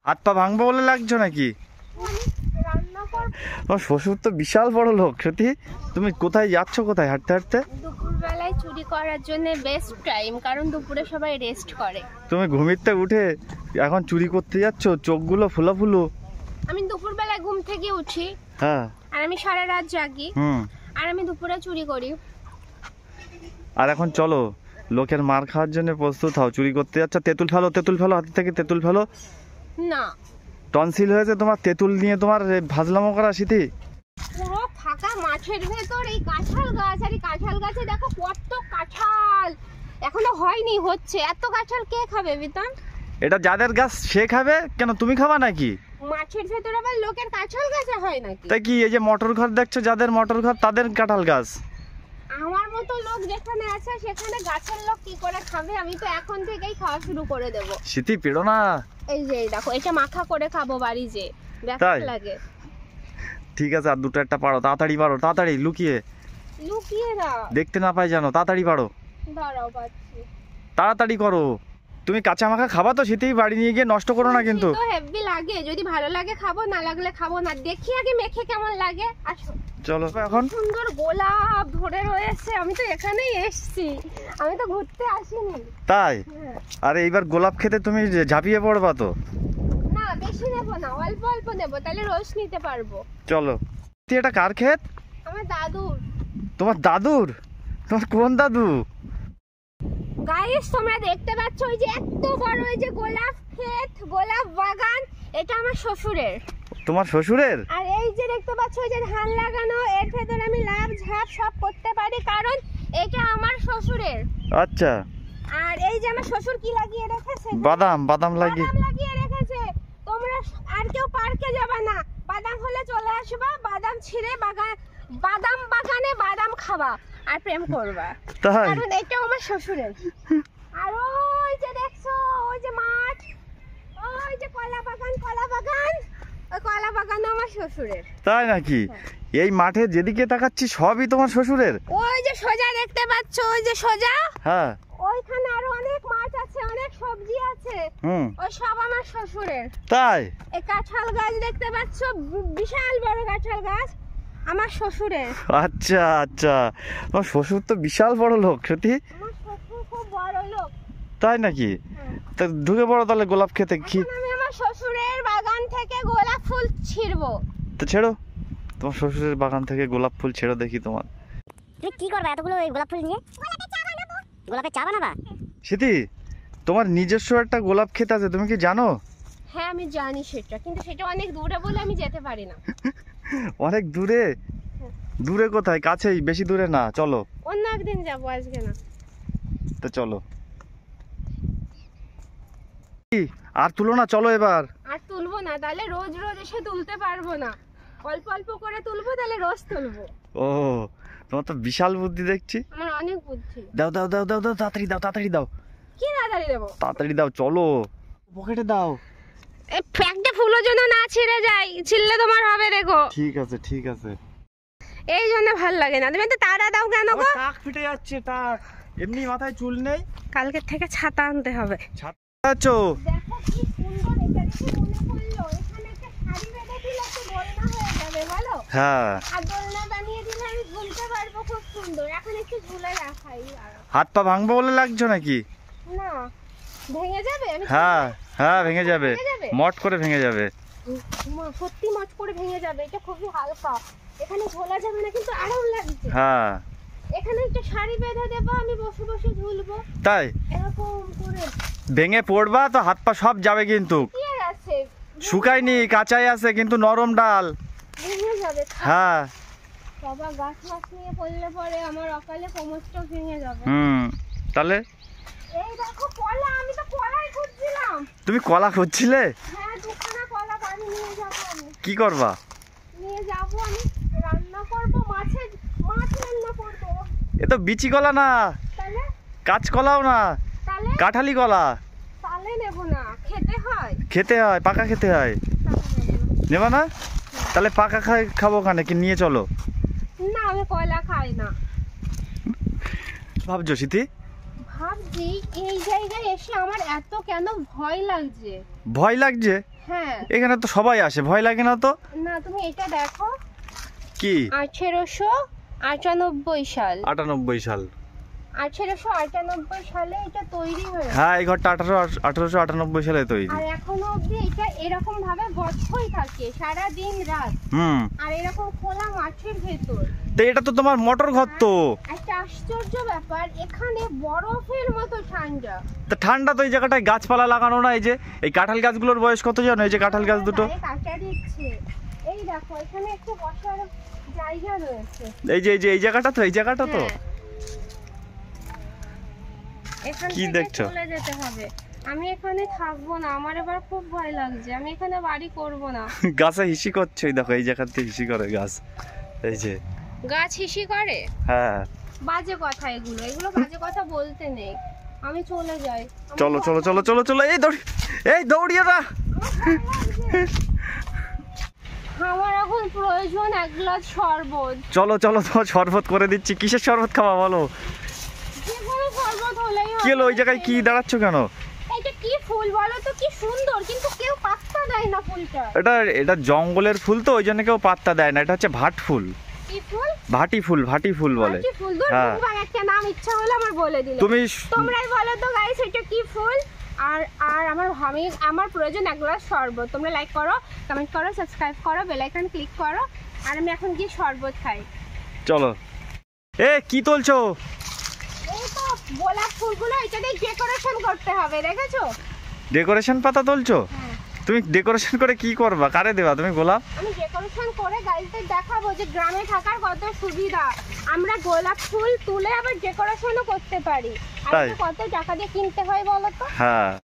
হাত পা ভাঙবো বলে লাগছো নাকি? তোমার শ্বশুর তো বিশাল বড় লোক। সত্যি তুমি কোথায় যাচ্ছ, কোথায় হাঁটতে হাঁটতে? দুপুরবেলায় চুরি করার জন্য বেস্ট টাইম, কারণ দুপুরে সবাই রেস্ট করে। তুমি ঘুমিতে উঠে এখন চুরি করতে যাচ্ছ, চোখগুলো ফুলো ফুলো। আমি দুপুরবেলায় ঘুম থেকে উঠি, হ্যাঁ, আর আমি সারা রাত জাগি, আর আমি দুপুরে চুরি করি। আর এখন চলো লোকের মার খাওয়ার জন্য প্রস্তুত হও। চুরি করতে যাচ্ছ, তেঁতুল ফেলো, তেঁতুল ফেলো, হাতে থেকে তেঁতুল ফেলো। না, টনসিল হয়েছে তোমার, তেঁতুল নিয়ে তোমার ভাজলামো করা স্মৃতি। পুরো ফাঁকা মাঠের ভেতর এই কাঁঠাল গাছ, আর এই কাঁঠাল গাছে দেখো কত কাঁঠাল, এখনো হয়নি, হচ্ছে। এত কাঁঠাল কে খাবে বিতন? এটা যাদের গাছ সে খাবে, কেন তুমি খাবা নাকি? মাঠের ভেতর আবার লোকের কাঁঠাল গাছে হয় নাকি? তাই কি এই যে মটর ঘর দেখছো, যাদের মটর ঘর তাদের কাঁঠাল গাছ। আমার মতো লোক যেখানে আছে সেখানে গাছের লোক কি করে খাবে? আমি তো এখন থেকেই খাওয়া শুরু করে দেব। স্মৃতি পেড়ো না। এই যে দেখো, এটা মাখা করে খাবো বাড়ি যে, তাই লাগে। ঠিক আছে, আর দুটো একটা পারো, তাড়াতাড়ি পারো, তাড়াতাড়ি লুকিয়ে লুকিয়ে না, দেখতে না পাই জানো, তাড়াতাড়ি পারো, দাঁড়াও পাচ্ছি। তাড়াতাড়ি করো। তুমি কাঁচা মাখা খাবা তো শীতেই, বাড়ি নিয়ে গিয়ে নষ্ট করো না কিন্তু। তো হেভি লাগে, যদি ভালো লাগে খাবো, না লাগলে খাবো না। দেখি আগে মেখে কেমন লাগে। আসো। চলো এখন। সুন্দর গোলাপ ধরে রয়েছে, আমি তো এখানেই এসেছি, আমি তো ঘুরতে আসিনি। তাই? আরে এইবার গোলাপ খেতে তুমি ঝাঁপিয়ে পড়বা তো। না, বেশি নেবো না, অল্প অল্প নেবো, তাহলে রোজ নিতে পারবো। চলো। এটা কার ক্ষেত? আমার দাদুর। তোমার দাদুর? তোমার কোন দাদু? গাইস, তোমরা দেখতে পাচ্ছ ওই যে এত বড় ওই যে গোলাপ ক্ষেত, গোলাপ বাগান, এটা আমার শ্বশুরের। তোমার শ্বশুরের? আর এই যে দেখতে পাচ্ছ ওই যে ধান লাগানো, এর ভেতরে আমি লাভ ঝাপ সব করতে পারি, কারণ এটা আমার শ্বশুরের। আচ্ছা। আর এই যে আমার শ্বশুর কি লাগিয়ে রেখেছে? বাদাম। বাদাম লাগিয়ে রেখেছে। তোমরা আর কেউ পার্কে যাবে না, বাদাম হলে চলে আসবা, বাদাম ছিঁড়ে বাদাম বাগানে বাদাম খাবা আর প্রেম করবা। তাই? কারণ এটা আমার শ্বশুরের। আর ওই যে দেখছো ওই যে মাঠ, ওই যে কলা বাগান, ওই কলা বাগান আমার শ্বশুরের। তাই নাকি? এই মাঠে যেদিকে তাকাচ্ছি সবই তোমার শ্বশুরের? ওই যে সোজা দেখতে পাচ্ছ, ওই যে সোজা, হ্যাঁ, ওইখানে আরো অনেক মাছ আছে, অনেক সবজি আছে, ওই সব আমার শ্বশুরের। তাই? এই কাঁঠাল গাছ দেখতে পাচ্ছ, বিশাল বড় কাঁঠাল গাছ, আমার শ্বশুরের। আচ্ছা আচ্ছা, তোমার শ্বশুর তো বিশাল বড় লোক। সত্যি? আমার শ্বশুর খুব বড় লোক। তাই নাকি? তা ঢুকে পড়ো তাহলে গোলাপ খেতে। কি আমি আমার শ্বশুরের বাগান থেকে গোলাপ ফুল ছিঁড়বো। তো ছেড়ো, তোমার শ্বশুরের বাগান থেকে গোলাপ ফুল ছেড়ো দেখি। তোমার তুমি কি করবে এতগুলো গোলাপ ফুল নিয়ে? গোলাপের চা বানাবা? স্মৃতি, তোমার নিজস্ব একটা গোলাপ ক্ষেত আছে, তুমি কি জানো? হ্যাঁ, আমি জানি সেটা, কিন্তু সেটা অনেক দূরে বলে আমি যেতে পারি না। অনেক দূরে? দূরে কোথায়? কাছেই, বেশি দূরে না। চলো, অন্য একদিন যাবো, আজকে না। তো চলো। আর তুলো না, চলো এবার। আর তুলবো না, তাহলে রোজ রোজ এসে তুলতে পারবো না, অল্প অল্প করে তুলবো, তাহলে রোজ তুলবো। ও, তোমার তো বিশাল বুদ্ধি দেখছি। আমার অনেক বুদ্ধি। দাও দাও দাও দাও দাও, তাড়াতাড়ি দাও, তাড়াতাড়ি দাও। কি তাড়াতাড়ি দেবো? তাড়াতাড়ি দাও, চলো। পকেটে দাও। এই একটা ফুলও যেন না ছিঁড়ে যায়, ছিঁড়লে তোমার হবে দেখো। ঠিক আছে ঠিক আছে। এই জন্য ভাল লাগে না। তুমি তো তাড়া দাও কেন গো? টাক ফিটে যাচ্ছে, টাক। এমনি মাথায় চুল নেই। কালকের থেকে ছাতা আনতে হবে। ছাতা আছো? দেখো কি সুন্দর, এটা দেখে মনে পড়লো, এখানে একটা শাড়ি বেঁধে দিলে তো দোলনা হয়ে যাবে, বলো? হ্যাঁ, আর দোলনা বানিয়ে দিলে আমি ঝুলতে পারবো, খুব সুন্দর। এখন একটু ঝুলে রাখাই। হাত পা ভাঙবো বলে লাগছো নাকি? না, ভেঙে যাবে। আমি হ্যাঁ হ্যাঁ, ভেঙে যাবে, মট করে ভেঙে যাবে। সত্যি মট করে ভেঙে যাবে, এটা খুবই হালকা, এখানে ঝোলা যাবে না, কিন্তু আরাম লাগছে। হ্যাঁ, এখানে একটা শাড়ি বেঁধে দেবো, আমি বসে বসে ঝুলবো। তাই? এরকম করে ভেঙে পড়বা তো, হাত পা সব যাবে কিন্তু। কি আর আছে, শুকায়নি, কাঁচাই আছে, কিন্তু নরম ডাল। ভেঙে যাবে। হ্যাঁ। বাবা, গাছ মাছ নিয়ে পড়লে পরে আমার অকালে কোমরটা ভেঙে যাবে। তাহলে এই দেখো কলা, আমি তো কলাই খুঁজছিলাম। তুমি কলা খুঁজছিলে? হ্যাঁ, দুখানা কলা বাড়ি নিয়ে যাবো আমি। কি করবা? নিয়ে যাবো আমি, রান্না করবো, মাছ রান্না করবো। এ তো বিচি কলা না, তাহলে? কাঁচ কলাও না, তাহলে? কাঁঠালি কলা। তাহলে নেবো না, খেতে হয়। খেতে হয়, পাকা খেতে হয়। নেবা না? তাহলে পাকা খাবো ওখানে, কি নিয়ে চলো। না, আমি কলা খাই না। ভাবছো স্মৃতি? ভাবছি এই জায়গায় এসে আমার এত কেন ভয় লাগছে। ভয় লাগছে? হ্যাঁ। হ্যাঁ এখানে তো সবাই আসে, ভয় লাগে না তো? না তুমি এটা দেখো, কি 1898 সাল, 98 সাল? 1898 সালে এটা তৈরি হয়েছে। হ্যাঁ, এই ঘরটা 1898 সালে তৈরি। আর এখনো অবধি এটা এরকম ভাবে বন্ধই থাকে সারা দিন রাত। আর এরকম খোলা মাঠের ভেতর। তো এটা তো তোমার মোটর ঘর তো। একটা আশ্চর্য ব্যাপার, এখানে বরফের মতো ঠান্ডা। তা ঠান্ডা তো এই জায়গাটায় গাছপালা লাগানো না? এই যে এই কাঁঠাল গাছগুলোর বয়স কত জানো? এই যে কাঁঠাল গাছ দুটো, কাটা দিচ্ছে। এই দেখো এখানে একটু বসার জায়গা রয়েছে। এই জায়গাটা তো, এই জায়গাটা তো। হ্যাঁ। এখান কি থেকে দেখছো? চলে যেতে হবে। আমি এখানে থাকবো না, আমার এবার খুব ভয় লাগছে। আমি এখানে বাড়ি করব না। গাছে হিসি করছে, ওই দেখো এই জায়গাতে হিসি করে গাছ। এই যে গাছ হিসি করে? হ্যাঁ। বাজে কথা এগুলো, এগুলো বাজে কথা বলতে নেই। আমি চলে যাই। আমার চলো ভয় চলো চলো চলো চলো, এই দৌড়িয়ে না। আমার এখন প্রয়োজন এক গ্লাস শরবত। চলো চলো, তোমার শরবত করে দিচ্ছি। কিসের শরবত খাওয়া বলো? যে কোনো শরবত হলেই কি হলো? ওই জায়গায় কি দাঁড়াচ্ছ কেন? এটা কি ফুল বলো তো, কি সুন্দর, কিন্তু কেউ পাত্তা দেয় না ফুলটা। এটা জঙ্গলের ফুল তো, ওই জন্য কেউ পাত্তা দেয় না। এটা হচ্ছে ভাট ফুল। কি ফুল? ভাটি ফুল বলে। কি ফুল? দূর হ্যাঁ। বাবা, একটা নাম ইচ্ছা হলো আমার বলে দিলে। তোমরাই বলো তো গাইস, এটা কি ফুল? আর আর আমার প্রয়োজন এক গ্লাস শরবত। তোমরা লাইক করো, কমেন্ট করো, সাবস্ক্রাইব করো, বেল আইকন ক্লিক করো। আর আমি এখন গিয়ে শরবত খাই। চলো। কি তুলছো? এই তো গোলাপ ফুলগুলো, এটা দিয়ে ডেকোরেশন করতে হবে, দেখেছো? ডেকোরেশন পাতা তুলছো? হ্যাঁ। তুমি ডেকোরেশন করে কি করবা? কারে দেবা তুমি গোলাপ? আমি ডেকোরেশন করে গাইজদের দেখাবো যে গ্রামে থাকার কত সুবিধা। আমরা গোলাপ ফুল তুলে আবার ডেকোরেশনও করতে পারি। আর তাই? এটা কত টাকা দিয়ে কিনতে হয় বলো তো? হ্যাঁ।